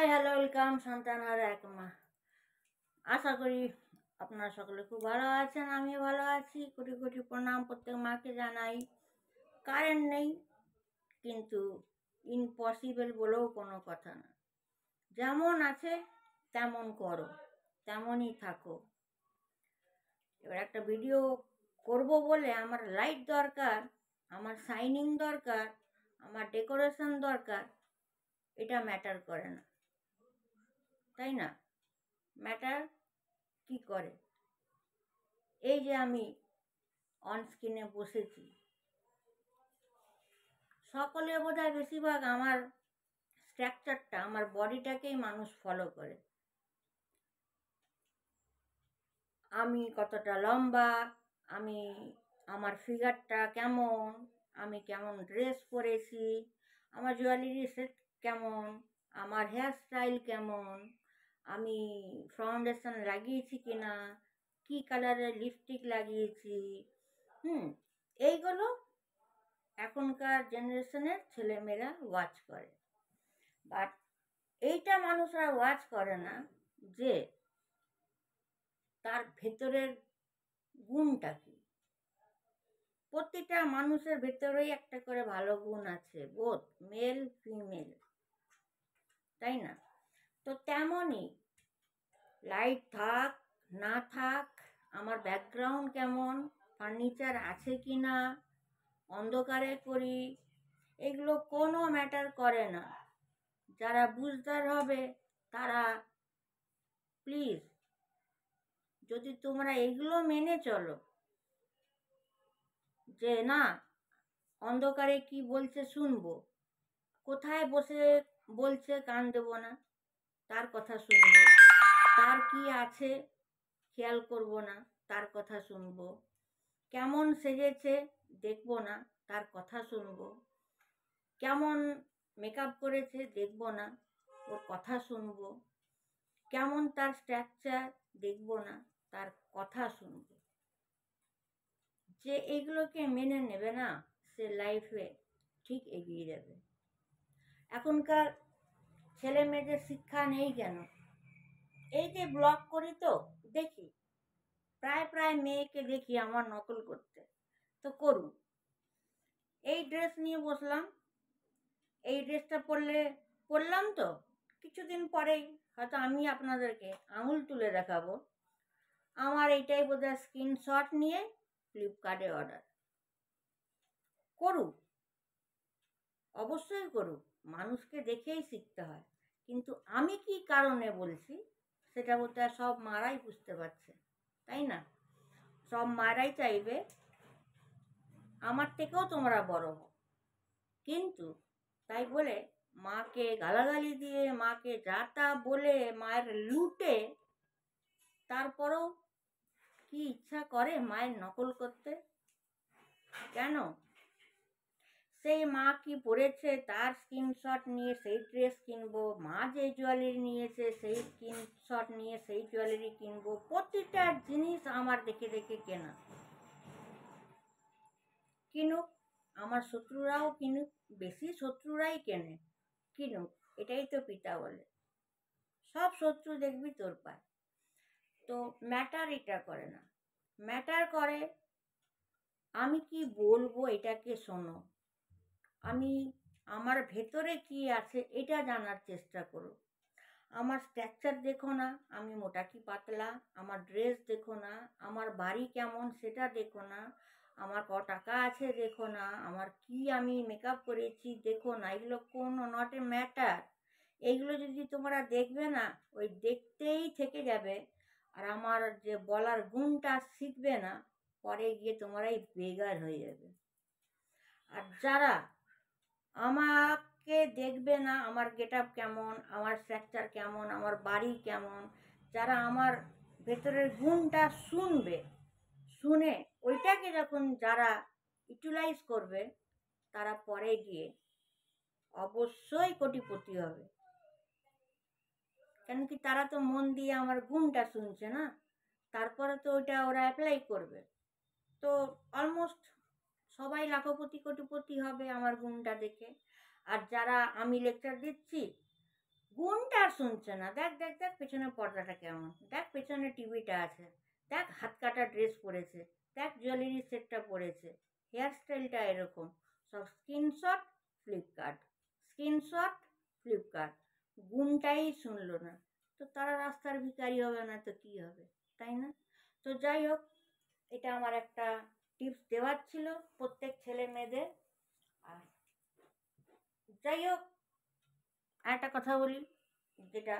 Hi hello welcome সন্তানহার এক মা। আশা করি আপনারা সকলে খুব ভালো আছেন, আমিও ভালো আছি। কোটি কোটি প্রণাম প্রত্যেক মাকে জানাই। কারেন্ট নেই, কিন্তু ইম্পসিবল বলেও কোনো কথা না। যেমন আছে তেমন করো, তেমনই থাকো। এবার একটা ভিডিও করব বলে আমার লাইট দরকার, আমার শাইনিং দরকার, আমার ডেকোরেশন দরকার, এটা ম্যাটার করে না, তাই না? ম্যাটার কি করে? এই যে আমি অন স্ক্রিনে বসেছি, সকলে বোধহয় বেশিরভাগ আমার স্ট্রাকচারটা, আমার বডিটাকেই মানুষ ফলো করে। আমি কতটা লম্বা, আমি আমার ফিগারটা কেমন, আমি কেমন ড্রেস পরেছি, আমার জুয়েলারি সেট কেমন, আমার হেয়ার স্টাইল কেমন, আমি ফাউন্ডেশন লাগিয়েছি কিনা, কি কালারের লিপস্টিক লাগিয়েছি, এইগুলো এখনকার জেনারেশনের ছেলেমেয়েরা ওয়াচ করে। বাট এইটা মানুষরা ওয়াচ করে না যে তার ভেতরের গুণটা কি। প্রতিটা মানুষের ভেতরেই একটা করে ভালো গুণ আছে, বোথ মেল ফিমেল, তাই না? তো তেমনই লাইট থাক না থাক, আমার ব্যাকগ্রাউন্ড কেমন, ফার্নিচার আছে কি না, অন্ধকারে করি, এগুলো কোনো ম্যাটার করে না। যারা বুঝদার হবে তারা প্লিজ, যদি তোমরা এগুলো মেনে চলো যে না, অন্ধকারে কি বলছে শুনবো, কোথায় বসে বলছে কান দেবো না, তার কথা শুনবো, তার কি আছে খেয়াল করব না, তার কথা শুনবো, কেমন সেজেছে দেখবো না, তার কথা শুনবো, কেমন মেকআপ করেছে দেখবো না, ওর কথা শুনবো, কেমন তার স্ট্রাকচার দেখবো না, তার কথা শুনবো। যে এগুলোকে মেনে নেবে না, সে লাইফে ঠিক এগিয়ে যাবে। এখনকার ছেলে মেয়েদের শিক্ষা নেই কেন? এই যে ব্লগ করি তো দেখি, প্রায় মেয়েকে দেখি আমার নকল করতে, তো করুন। এই ড্রেস নিয়ে বসলাম, এই ড্রেসটা পরলাম তো কিছুদিন পরেই হয়তো আমি আপনাদেরকে আঙুল তুলে দেখাবো আমার এইটাই বোধহয় স্ক্রিনশট নিয়ে ফ্লিপকার্টে অর্ডার। করুক, অবশ্যই করুক, মানুষকে দেখেই শিখতে হয়। কিন্তু আমি কি কারণে বলছি সেটা বোধহয় সব মারাই বুঝতে পারছে, তাই না? সব মারাই চাইবে আমার থেকেও তোমরা বড় হও, কিন্তু তাই বলে মাকে গালাগালি দিয়ে, মাকে যা তা বলে, মায়ের লুটে, তারপরেও কি ইচ্ছা করে মায়ের নকল করতে? কেন? সেই মা কি পরেছে তার স্ক্রিনশট নিয়ে সেই ড্রেস কিনবো, মা যে জুয়েলারি নিয়েছে সেই স্ক্রিনশট নিয়ে সেই জুয়েলারি কিনবো। প্রতিটা জিনিস আমার দেখে দেখে কেনা। কিনুক, আমার শত্রুরাও কিনুক, বেশি শত্রুরাই কেনে, কিনুক, এটাই তো পিতা বলে। সব শত্রু দেখবি তোর পায়। তো ম্যাটার এটা করে না, ম্যাটার করে আমি কি বলবো, এটাকে শোনো। আমি আমার ভেতরে কি আছে এটা জানার চেষ্টা করো। আমার স্ট্রাকচার দেখো না, আমি মোটা কি পাতলা, আমার ড্রেস দেখো না, আমার বাড়ি কেমন সেটা দেখো না, আমার ক টাকা আছে দেখো না, আমার কি আমি মেকআপ করেছি দেখো না, এগুলো কোনো নট এ ম্যাটার। এইগুলো যদি তোমরা দেখবে না, ওই দেখতেই থেকে যাবে, আর আমার যে বলার গুণটা শিখবে না, পরে গিয়ে তোমরাই বেগার হয়ে যাবে। আর যারা আমাকে দেখবে না, আমার গেট আপ কেমন, আমার স্ট্রাকচার কেমন, আমার বাড়ি কেমন, যারা আমার ভেতরের গুণটা শুনবে, শুনে ওইটাকে যখন যারা ইউটিলাইজ করবে, তারা পরে গিয়ে অবশ্যই কোটিপতি হবে। কেন কি, তারা তো মন দিয়ে আমার গুণটা শুনছে না, তারপরে তো ওইটা ওরা অ্যাপ্লাই করবে। তো অলমোস্ট সবাই লাখপতি কোটিপতি হবে আমার গুণটা দেখে। আর যারা আমি লেকচার দিচ্ছি গুণটার শুনছে না। দেখ দেখ দেখ পেছনে পর্দাটা কেমন, দেখ পেছনে টিভিটা আছে, দেখ হাত কাটা ড্রেস পরেছে, দেখ জুয়েলারি সেটটা পরেছে, হেয়ার স্টাইলটা এরকম। সব স্ক্রিনশট ফ্লিপকার্ট, স্ক্রিনশট ফ্লিপকার্ট। গুণটাই শুনলো না। তো তারা রাস্তার ভিখারি হবে না তো কী হবে, তাই না? তো যাই হোক, এটা আমার একটা টিপস দেওয়ার ছিল প্রত্যেক ছেলে মেয়েদের। আর যাই হোক, আরেকটা কথা বলি, যেটা,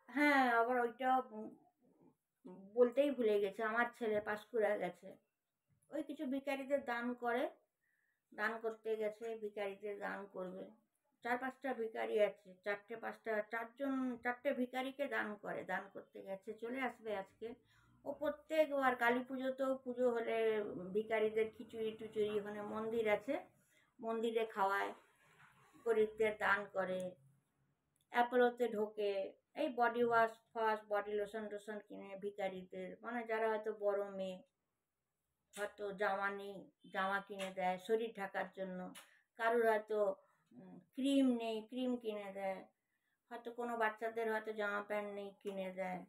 হ্যাঁ, আবার ওইটাও বলতেই ভুলে গেছি। আমার ছেলে পাঁশকুড়া গেছে, ওই কিছু ভিখারিদের দান করে, দান করতে গেছে, ভিখারিদের দান করবে। 4-5টা ভিখারি আছে, 4টে-5টা, 4টে ভিখারিকে দান করে, দান করতে গেছে, চলে আসবে আজকে। ও প্রত্যেকবার কালী পুজোতেও, পুজো হলে ভিখারিদের খিচুড়ি টুচুড়ি, ওখানে মন্দির আছে, মন্দিরে খাওয়ায়, গরিবদের দান করে। অ্যাপোলোতে ঢোকে, এই বডি ওয়াশ ফোয়াশ, বডি লোশন টোশন কিনে ভিখারিদের, মানে যারা হয়তো বড় মেয়ে, হয়তো জামা নেই, জামা কিনে দেয় শরীর ঢাকার জন্য। কারোর হয়তো ক্রিম নেই, ক্রিম কিনে দেয়। হয়তো কোনো বাচ্চাদের হয়তো জামা প্যান্ট নেই, কিনে দেয়।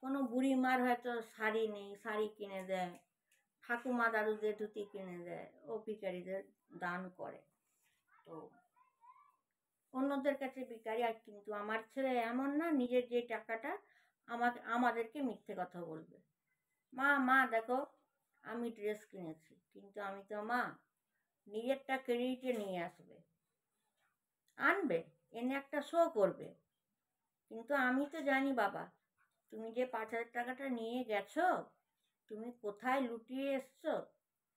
কোনো বুড়িমার হয়তো শাড়ি নেই, শাড়ি কিনে দেয়। ঠাকুমা দাদুদের ধুতি কিনে দেয়, ও ভিখারিদের দান করে। তো অন্যদের কাছে ভিখারি। আর কিন্তু আমার ছেলে এমন না, নিজের যে টাকাটা আমাদেরকে মিথ্যে কথা বলবে। মা মা দেখো আমি ড্রেস কিনেছি, কিন্তু আমি তো মা, নিজেরটা ক্রেডিটে নিয়ে আসবে, আনবে, এনে একটা শো করবে। কিন্তু আমি তো জানি বাবা, তুমি যে 5,000 টাকাটা নিয়ে গেছো, তুমি কোথায় লুটিয়ে এসছো,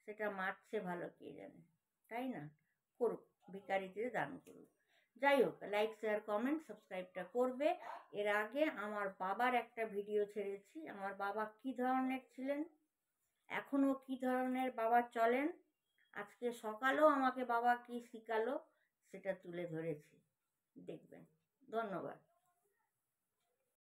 সেটা মারছে ভালো কে জানে, তাই না? করুক, ভিখারিদের দান করুক। যাই হোক, লাইক শেয়ার কমেন্ট সাবস্ক্রাইবটা করবে। এর আগে আমার বাবার একটা ভিডিও ছেড়েছি, আমার বাবা কী ধরনের ছিলেন, এখনও কী ধরনের বাবা চলেন, আজকে সকালেও আমাকে বাবা কী শিখালো সেটা তুলে ধরেছি, দেখবেন। ধন্যবাদ।